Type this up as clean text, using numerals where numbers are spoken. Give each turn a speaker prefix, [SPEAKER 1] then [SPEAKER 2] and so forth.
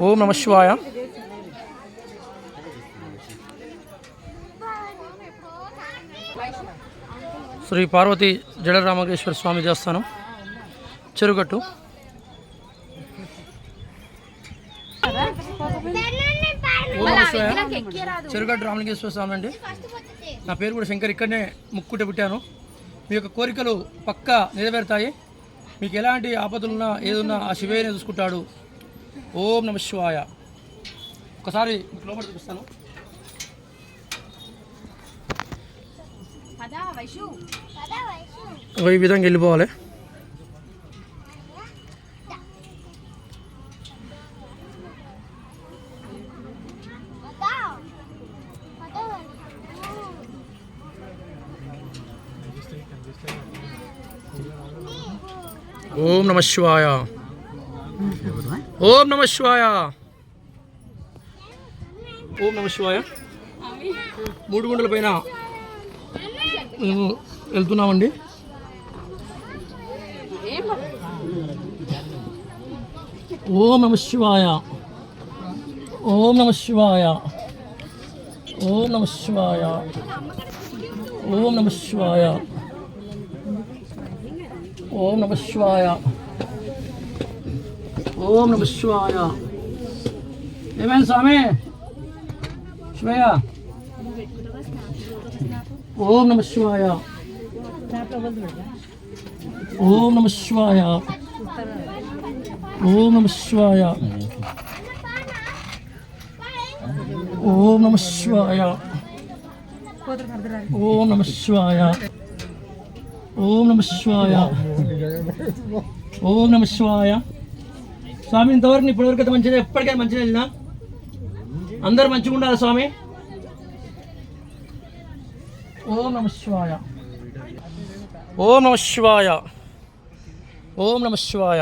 [SPEAKER 1] ఓం నమ శివాయ. శ్రీ పార్వతి జడరామకేశ్వర స్వామి దేవస్థానం చెరుగట్టు. చెరుగట్టు రామలింగేశ్వర స్వామి అండి. నా పేరు కూడా శంకర్. ఇక్కడనే ముక్కుట పుట్టాను. మీ యొక్క కోరికలు పక్కా నెరవేరుతాయి. మీకు ఎలాంటి ఆపదలున్నా ఏదున్నా ఆ శివయ్యనే చూసుకుంటాడు. ఓం నమ శివాయ. ఒకసారి మీకు లోపల చూపిస్తాను. ఈ విధంగా వెళ్ళిపోవాలి. ఓం నమ శివాయ. ఓం నమ శివాయ. ఓం నమ శివాయ. 3 గుంటల పైన మేము వెళ్తున్నామండి. ఓం నమ శివాయ. ఓం నమ శివాయ. ఓం నమ శివాయ. ఓం నమ శివాయ. ఓం నమ శివాయ. ఓం నమ శివాయ. ఏమైంది స్వామి? శివయ్య. ఓం నమ శివాయ. ఓం నమ శివాయ. ఓం నమ శివాయ. ఓం నమ శివాయ. ఓం నమ శివాయ. ఓం నమ శివాయ. ఓం నమ శివాయ. స్వామి ఇంతవరకు ఇప్పటివరకు అయితే మంచిగా, ఎప్పటికైనా మంచిగా వెళ్ళినా అందరు మంచిగా ఉండాలి స్వామి. ఓం నమ శివాయ. ఓం నమ శివాయ. ఓం నమ శివాయ.